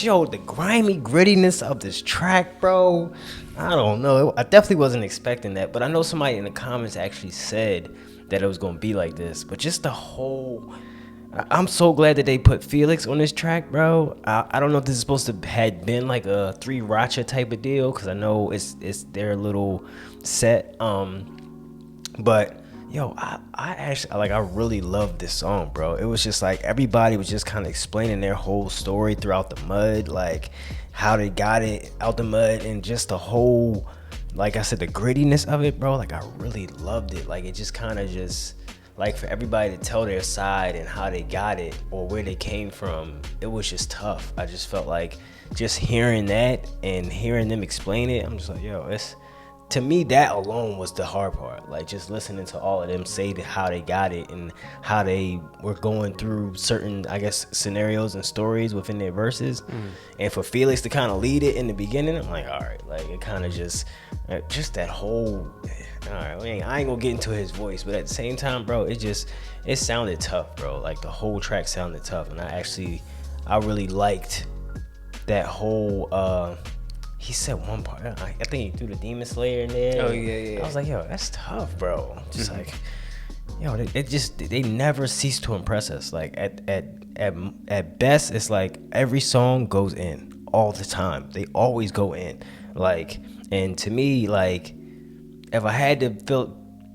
Yo, the grimy grittiness of this track, bro. I don't know. I definitely wasn't expecting that, but I know somebody in the comments actually said that it was gonna be like this. But just the whole, I'm so glad that they put Felix on this track, bro. I don't know if this is supposed to had been like a three Racha type of deal, because I know it's their little set. But yo, I actually like, I really loved this song, bro. It was just like everybody was just kind of explaining their whole story throughout the mud, like how they got it out the mud, and just the whole, like I said, the grittiness of it, bro. Like I really loved it. Like it just kind of just like for everybody to tell their side and how they got it or where they came from, it was just tough. I just felt like just hearing that and hearing them explain it, I'm just like, yo, it's, to me, that alone was the hard part. Like just listening to all of them say how they got it and how they were going through certain, I guess, scenarios and stories within their verses. And for Felix to kind of lead it in the beginning, I'm like, all right, like it kind of just that whole, all right, I ain't gonna get into his voice, but at the same time, bro, it sounded tough, bro. Like the whole track sounded tough, and I really liked that whole, he said one part, I think he threw the Demon Slayer in there. Oh, yeah. I was like, yo, that's tough, bro. Just like, yo, they never cease to impress us. Like at best, it's like every song goes in all the time. They always go in. Like, and to me, like, if I had to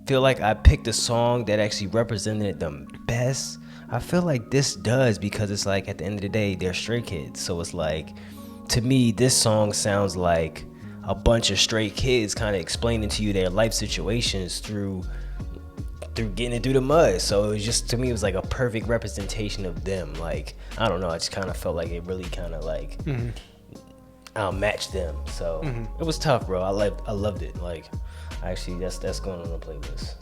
feel like I picked a song that actually represented them best, I feel like this does, because it's like at the end of the day, they're Stray Kids. So it's like, to me, this song sounds like a bunch of stray kids kind of explaining to you their life situations through getting it through the mud. So it was just, to me, it was like a perfect representation of them. Like, I don't know, I just kind of felt like it really kind of like outmatched them. So it was tough, bro. I loved it. Like, actually, that's going on the playlist.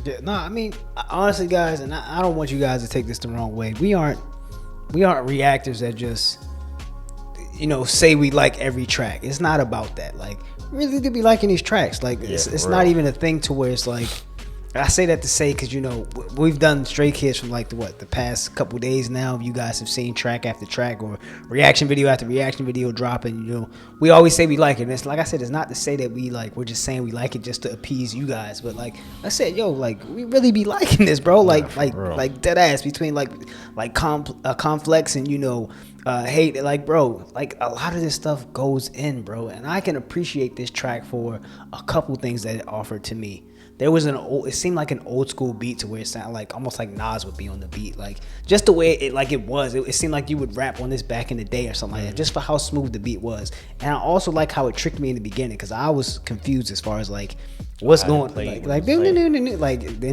Yeah, no, I mean, honestly, guys, and I don't want you guys to take this the wrong way. We aren't reactors that just, say we like every track. It's not about that. Like, really to be liking these tracks. Like, it's not even a thing to where it's like, I say that to say, because we've done Stray Kids from like the past couple days now. You guys have seen track after track or reaction video after reaction video dropping. We always say we like it. And it's like I said, it's not to say that we're just saying we like it just to appease you guys. But like I said, yo, like we really be liking this, bro. Like dead ass between like Complex and hate. Like, bro, like a lot of this stuff goes in, bro. And I can appreciate this track for a couple things that it offered to me. There was it seemed like an old school beat to where it sounded like almost like Nas would be on the beat, like just the way it seemed like you would rap on this back in the day or something like that, just for how smooth the beat was. And I also like how it tricked me in the beginning, because I was confused as far as like what's going like in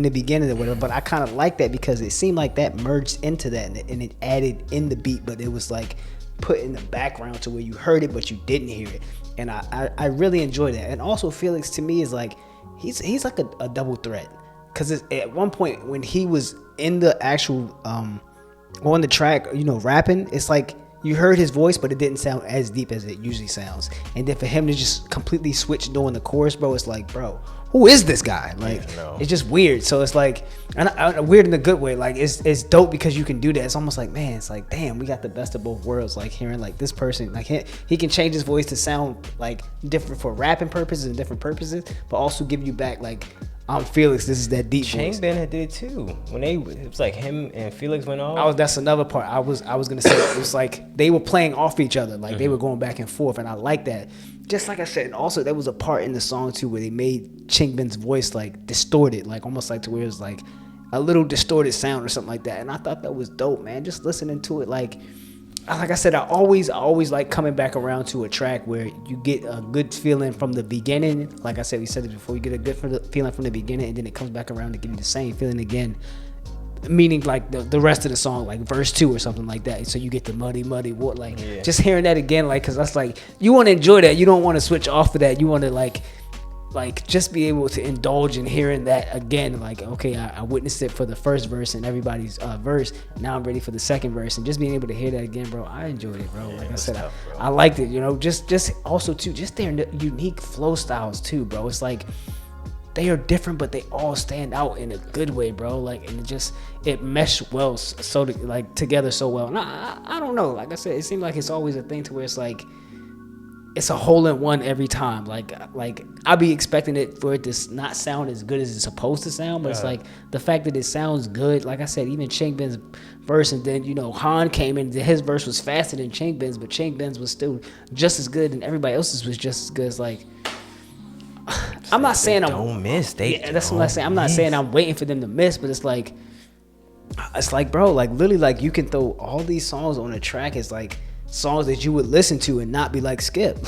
the beginning or whatever. But I kind of like that because it seemed like that merged into that and it added in the beat, but it was like put in the background to where you heard it but you didn't hear it. And I really enjoyed that. And also Felix to me is like, he's like a double threat, because at one point when he was in the actual on the track, rapping, it's like you heard his voice but it didn't sound as deep as it usually sounds. And then for him to just completely switch during the chorus, bro, it's like, bro, who is this guy? Like, it's just weird. So it's like, and weird in a good way. Like, it's dope because you can do that. It's almost like, man, it's like, damn, we got the best of both worlds. Like, hearing like this person, like he can change his voice to sound like different for rapping purposes and different purposes, but also give you back like, I'm Felix. This is that deep voice. Chain did it too. When it was like him and Felix went off. That's another part. I was gonna say it was like they were playing off each other, like they were going back and forth, and I like that. Just like I said, and also there was a part in the song too where they made Chingbin's voice like distorted, like almost like to where it was like a little distorted sound or something like that, and I thought that was dope, man. Just listening to it, like I said, I always like coming back around to a track where you get a good feeling from the beginning. Like I said, we said it before, you get a good feeling from the beginning, and then it comes back around to give you the same feeling again. Meaning like the rest of the song, like verse 2 or something like that. So you get the muddy what, like just hearing that again, like, because that's like, you want to enjoy that. You don't want to switch off of that. You want to like just be able to indulge in hearing that again. Like, okay, I witnessed it for the first verse and everybody's verse. Now I'm ready for the second verse, and just being able to hear that again, bro. I enjoyed it, bro. Like I said, tough, I liked it. Just also too, just their unique flow styles too, bro. It's like they are different, but they all stand out in a good way, bro. Like, and it meshed well, together so well. And I don't know. Like I said, it seems like it's always a thing to where it's like it's a hole in one every time. Like I'll be expecting it for it to not sound as good as it's supposed to sound, but it's like the fact that it sounds good. Like I said, even Chink Ben's verse, and then Han came in. His verse was faster than Chink Ben's, but Chink Ben's was still just as good, and everybody else's was just as good. It's like, I'm not saying don't miss. That's what I'm saying. I'm not saying I'm waiting for them to miss, but it's like, bro, like literally, like you can throw all these songs on a track. It's like songs that you would listen to and not be like skip.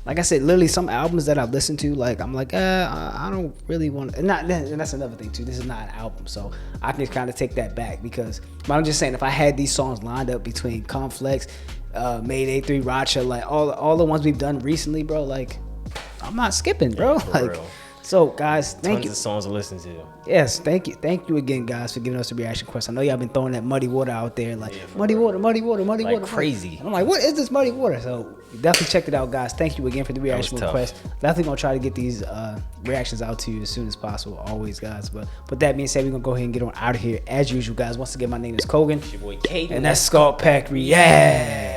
Like I said, literally some albums that I've listened to, like I'm like, I don't really want to. And that's another thing too. This is not an album, so I can kind of take that back but I'm just saying, if I had these songs lined up between Complex, Mayday 3, Racha, like all the ones we've done recently, bro, like I'm not skipping, bro. Real. So guys, thank Tons you. of songs to listen to. Yes, thank you again, guys, for giving us the reaction quest. I know y'all been throwing that muddy water out there, like muddy water, crazy. And I'm like, what is this muddy water? So definitely checked it out, guys. Thank you again for the reaction request. Definitely gonna try to get these reactions out to you as soon as possible, always, guys. But with that being said, we're gonna go ahead and get on out of here as usual, guys. Once again, my name is Kogan. It's your boy Kate, and that's SkulkPack React.